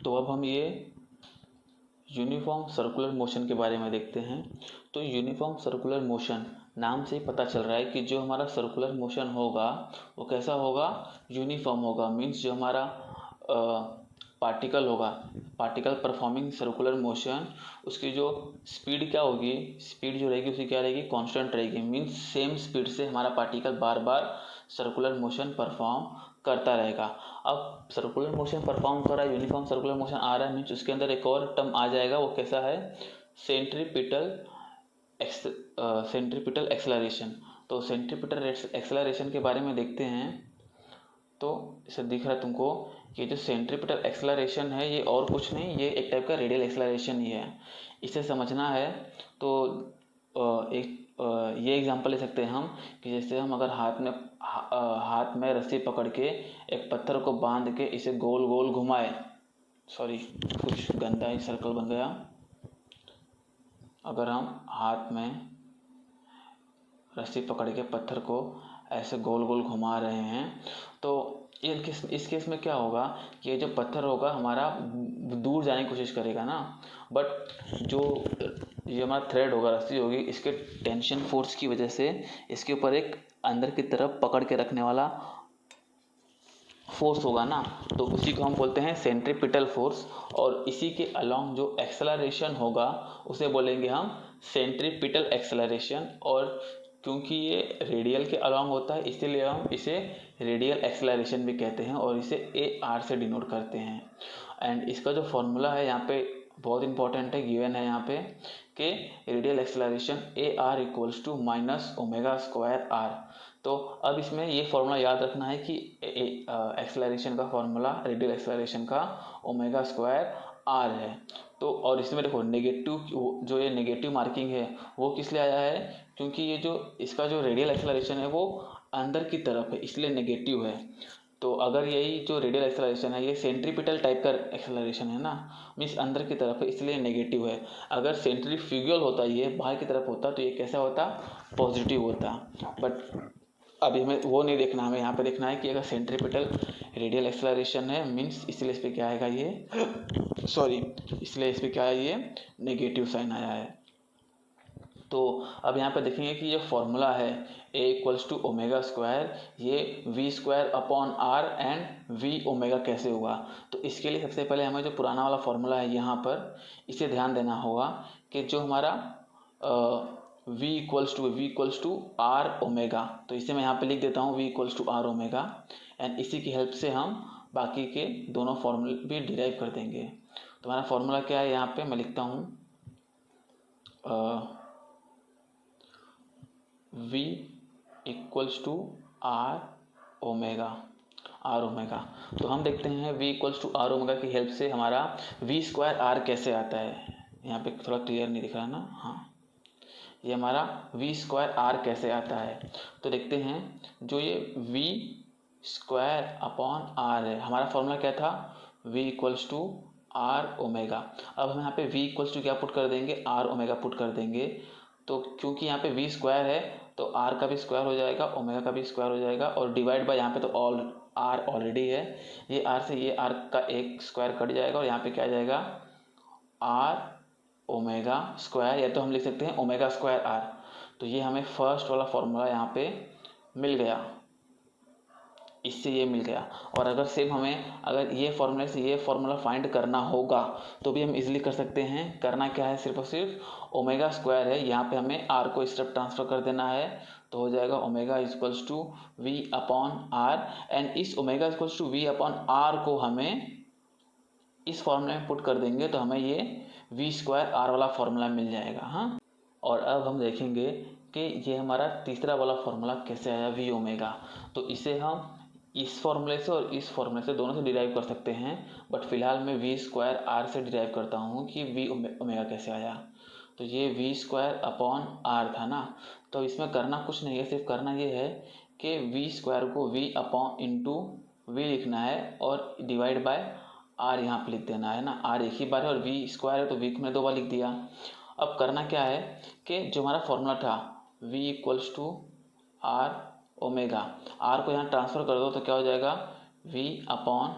तो अब हम ये यूनिफॉर्म सर्कुलर मोशन के बारे में देखते हैं। तो यूनिफॉर्म सर्कुलर मोशन नाम से ही पता चल रहा है कि जो हमारा सर्कुलर मोशन होगा वो कैसा होगा, यूनिफॉर्म होगा। मीन्स जो हमारा पार्टिकल होगा, पार्टिकल परफॉर्मिंग सर्कुलर मोशन, उसकी जो स्पीड क्या होगी, स्पीड जो रहेगी उसकी क्या रहेगी, कांस्टेंट रहेगी। मीन्स सेम स्पीड से हमारा पार्टिकल बार बार सर्कुलर मोशन परफॉर्म करता रहेगा। अब सर्कुलर मोशन परफॉर्म कर रहा है, यूनिफॉर्म सर्कुलर मोशन आ रहा है, मीन्स उसके अंदर एक और टर्म आ जाएगा, वो कैसा है, सेंट्रीपिटल एक्सेलरेशन। तो सेंट्रीपिटल एक्सेलरेशन के बारे में देखते हैं। तो इसे दिख रहा है तुमको कि जो सेंट्रीपिटल एक्सेलरेशन है ये और कुछ नहीं, ये एक टाइप का रेडियल एक्सेलरेशन ही है। इसे समझना है तो ये एग्जांपल ले सकते हैं हम कि जैसे हम अगर हाथ में रस्सी पकड़ के एक पत्थर को बांध के इसे गोल गोल घुमाए, सॉरी कुछ गंदा ही सर्कल बन गया। अगर हम हाथ में रस्सी पकड़ के पत्थर को ऐसे गोल गोल घुमा रहे हैं तो इस केस में क्या होगा कि ये जो पत्थर होगा हमारा दूर जाने की कोशिश करेगा ना, बट जो ये हमारा थ्रेड होगा, रस्सी होगी, इसके टेंशन फोर्स की वजह से इसके ऊपर एक अंदर की तरफ पकड़ के रखने वाला फोर्स होगा ना, तो उसी को हम बोलते हैं सेंट्रीपिटल फोर्स। और इसी के अलोंग जो एक्सेलरेशन होगा उसे बोलेंगे हम सेंट्रीपिटल एक्सेलरेशन। और क्योंकि ये रेडियल के अलोंग होता है इसीलिए हम इसे रेडियल एक्सेलरेशन भी कहते हैं और इसे ए आर से डिनोट करते हैं। एंड इसका जो फॉर्मूला है यहाँ पे बहुत इंपॉर्टेंट है, गिवन है यहाँ पे कि radial acceleration a r equals to minus omega square r. तो अब इसमें ये फॉर्मूला याद रखना है कि एक्सेलरेशन का फॉर्मूला, रेडियल एक्सेलरेशन का ओमेगा स्क्वायर आर है। तो और इसमें देखो नेगेटिव, जो ये नेगेटिव मार्किंग है वो किस लिए आया है, क्योंकि ये जो इसका जो रेडियल एक्सेलरेशन है वो अंदर की तरफ है इसलिए नेगेटिव है। तो अगर यही जो रेडियल एक्सेलरेशन है ये सेंट्रीपिटल टाइप का एक्सेलरेशन है ना, मीन्स अंदर की तरफ है इसलिए नेगेटिव है। अगर सेंट्रीफ्यूगल होता, ये बाहर की तरफ होता तो ये कैसा होता, पॉजिटिव होता। बट अभी हमें वो नहीं देखना, हमें यहाँ पे देखना है कि अगर सेंट्रीपिटल रेडियल एक्सेलरेशन है मीन्स इसलिए इस पर क्या आएगा, ये सॉरी इसलिए इस पर क्या है, ये नेगेटिव साइन आया है। तो अब यहाँ पे देखेंगे कि ये फॉर्मूला है a equals to omega square, ये v square upon are and v omega कैसे हुआ। तो इसके लिए सबसे पहले हमें जो पुराना वाला फॉर्मूला है यहाँ पर इसे ध्यान देना होगा कि जो हमारा v equals to r omega, तो इसे मैं यहाँ पे लिख देता हूँ v equals to r omega. And इसी की हेल्प से हम बाकी के दोनों फॉर्मूले भी डिराइव कर देंगे। तो हमारा फॉर्मूला क्या है, यहाँ पे मैं लिखता हूँ v equals to r omega, तो हम देखते हैं v equals to r omega की हेल्प से हमारा v स्क्वायर आर कैसे आता है। यहाँ पे थोड़ा क्लियर नहीं दिख रहा ना, हाँ ये हमारा v स्क्वायर आर कैसे आता है। तो देखते हैं जो ये v स्क्वायर अपॉन आर है, हमारा फॉर्मूला क्या था, v equals to r omega. अब हम यहाँ पे v इक्वल्स टू क्या पुट कर देंगे, आर ओमेगा पुट कर देंगे। तो क्योंकि यहाँ पे v स्क्वायर है तो r का भी स्क्वायर हो जाएगा, ओमेगा का भी स्क्वायर हो जाएगा, और डिवाइड बाय यहाँ पे तो ऑल r ऑलरेडी है, ये r से ये r का एक स्क्वायर कट जाएगा और यहाँ पे क्या आ जाएगा, r ओमेगा स्क्वायर, या तो हम लिख सकते हैं ओमेगा स्क्वायर r। तो ये हमें फर्स्ट वाला फॉर्मूला यहाँ पे मिल गया, इससे ये मिल गया। और अगर सेम हमें अगर ये फॉर्मूले से ये फॉर्मूला फाइंड करना होगा तो भी हम इजीली कर सकते हैं। करना क्या है, सिर्फ और सिर्फ ओमेगा स्क्वायर है, यहाँ पे हमें r को इस तरफ ट्रांसफर कर देना है, तो हो जाएगा omega equals to V upon are. And इस omega equals to V upon R को हमें इस फॉर्मूले में पुट कर देंगे तो हमें ये वी स्क्वायर आर वाला फॉर्मूला मिल जाएगा। हाँ, और अब हम देखेंगे कि ये हमारा तीसरा वाला फॉर्मूला कैसे आया, वी ओमेगा। तो इसे हम इस फॉर्मूले से और इस फॉर्मूले से दोनों से डिराइव कर सकते हैं, बट फिलहाल मैं वी स्क्वायर आर से डिराइव करता हूँ कि वी ओमेगा कैसे आया। तो ये वी स्क्वायर अपॉन आर था ना, तो इसमें करना कुछ नहीं है, सिर्फ करना ये है कि वी स्क्वायर को वी अपॉन इंटू वी लिखना है और डिवाइड बाय आर यहाँ पे लिख देना है ना। आर एक ही बार है और वी स्क्वायर है तो वी को मैंने 2 बार लिख दिया। अब करना क्या है कि जो हमारा फॉर्मूला था v equals to r omega, r को यहाँ ट्रांसफ़र कर दो तो क्या हो जाएगा v upon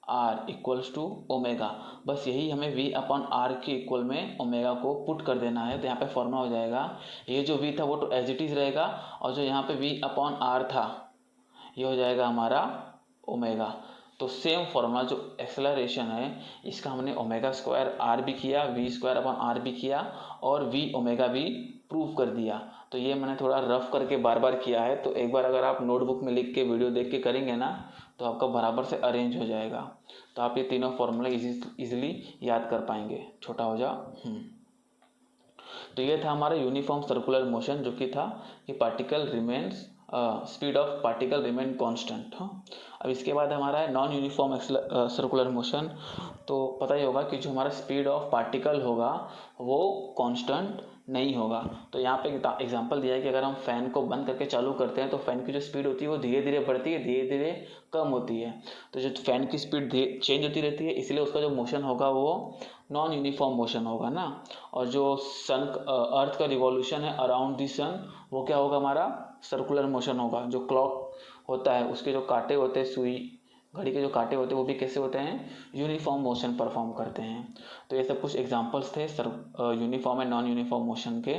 r equals to omega, बस यही हमें वी अपॉन आर के इक्वल में ओमेगा को पुट कर देना है। तो यहाँ पे फॉर्मूला हो जाएगा, ये जो वी था वो तो एज इट इज़ रहेगा, और जो यहाँ पे वी अपॉन आर था ये हो जाएगा हमारा ओमेगा। तो सेम फॉर्मूला जो एक्सेलरेशन है इसका हमने ओमेगा स्क्वायर आर भी किया, वी स्क्वायर अपॉन आर भी किया, और वी ओमेगा भी प्रूव कर दिया। तो ये मैंने थोड़ा रफ करके बार बार किया है, तो एक बार अगर आप नोटबुक में लिख के वीडियो देख के करेंगे ना तो आपका बराबर से अरेंज हो जाएगा। तो आप ये तीनों फॉर्मूले इजीली याद कर पाएंगे। छोटा हो जा। तो ये था हमारा यूनिफॉर्म सर्कुलर मोशन, जो कि था कि particle remains speed of particle remain constant. हाँ, अब इसके बाद हमारा है नॉन यूनिफॉर्म सर्कुलर मोशन। तो पता ही होगा कि जो हमारा स्पीड ऑफ पार्टिकल होगा वो कांस्टेंट नहीं होगा। तो यहाँ पे एग्जांपल दिया है कि अगर हम फैन को बंद करके चालू करते हैं तो फैन की जो स्पीड होती है वो धीरे धीरे बढ़ती है, धीरे धीरे कम होती है। तो जो फैन की स्पीड चेंज होती रहती है, इसलिए उसका जो मोशन होगा वो नॉन यूनिफॉर्म मोशन होगा ना। और जो अर्थ का रिवॉल्यूशन है अराउंड द सन वो क्या होगा, हमारा सर्कुलर मोशन होगा। जो क्लॉक होता है उसके जो कांटे होते हैं, सुई घड़ी के जो कांटे होते हैं वो भी कैसे होते हैं, यूनिफॉर्म मोशन परफॉर्म करते हैं। तो ये सब कुछ एग्जांपल्स थे uniform and non uniform motion के।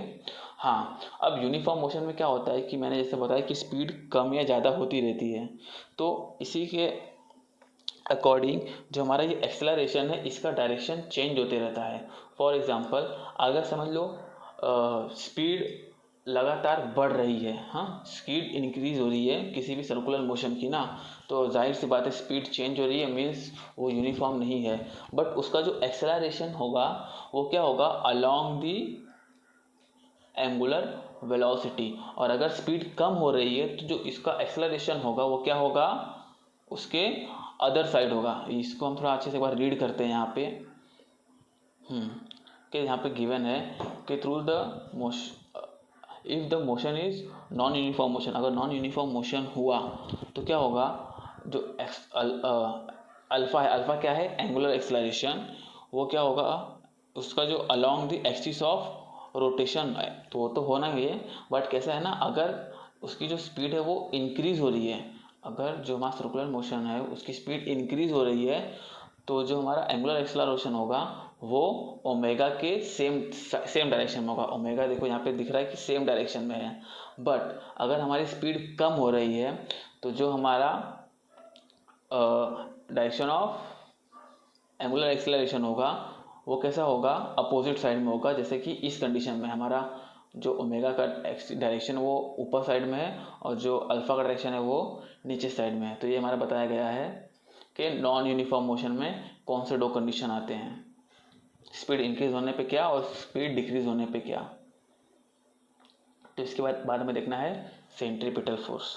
हाँ, अब यूनिफॉर्म मोशन में क्या होता है कि मैंने जैसे बताया कि स्पीड कम या ज़्यादा होती रहती है, तो इसी के अकॉर्डिंग जो हमारा ये एक्सेलरेशन है इसका डायरेक्शन चेंज होते रहता है। फॉर एग्जांपल अगर समझ लो स्पीड लगातार बढ़ रही है, हाँ स्पीड इंक्रीज हो रही है किसी भी सर्कुलर मोशन की ना, तो जाहिर सी बात है स्पीड चेंज हो रही है, मीन्स वो यूनिफॉर्म नहीं है। बट उसका जो एक्सेलरेशन होगा वो क्या होगा, अलोंग दी एंगुलर वेलोसिटी। और अगर स्पीड कम हो रही है तो जो इसका एक्सेलरेशन होगा वो क्या होगा, उसके अदर साइड होगा। इसको हम थोड़ा अच्छे से एक बार रीड करते हैं यहाँ पे। कि यहाँ पे गिवन है कि through the motion if the motion is non uniform motion, अगर नॉन यूनिफॉर्म मोशन हुआ तो क्या होगा, जो अल्फा है, अल्फा क्या है, एंगुलर एक्सेलरेशन, वो क्या होगा, उसका जो along the axis of rotation है, तो वो तो होना ही है। बट कैसा है ना, अगर उसकी जो स्पीड है वो इंक्रीज हो रही है, अगर जो हमारा सर्कुलर मोशन है उसकी स्पीड इंक्रीज हो रही है, तो जो हमारा एंगुलर एक्सेलरेशन होगा वो ओमेगा के सेम डायरेक्शन में होगा। ओमेगा देखो यहाँ पे दिख रहा है कि सेम डायरेक्शन में है। बट अगर हमारी स्पीड कम हो रही है तो जो हमारा डायरेक्शन ऑफ एंगुलर एक्सेलरेशन होगा वो कैसा होगा, अपोजिट साइड में होगा। जैसे कि इस कंडीशन में हमारा जो ओमेगा का डायरेक्शन वो ऊपर साइड में है और जो अल्फा का डायरेक्शन है वो नीचे साइड में है। तो ये हमारा बताया गया है कि नॉन यूनिफॉर्म मोशन में कौन से दो कंडीशन आते हैं, स्पीड इंक्रीज होने पे क्या और स्पीड डिक्रीज होने पे क्या। तो इसके बाद हमें देखना है सेंट्रीपिटल फोर्स।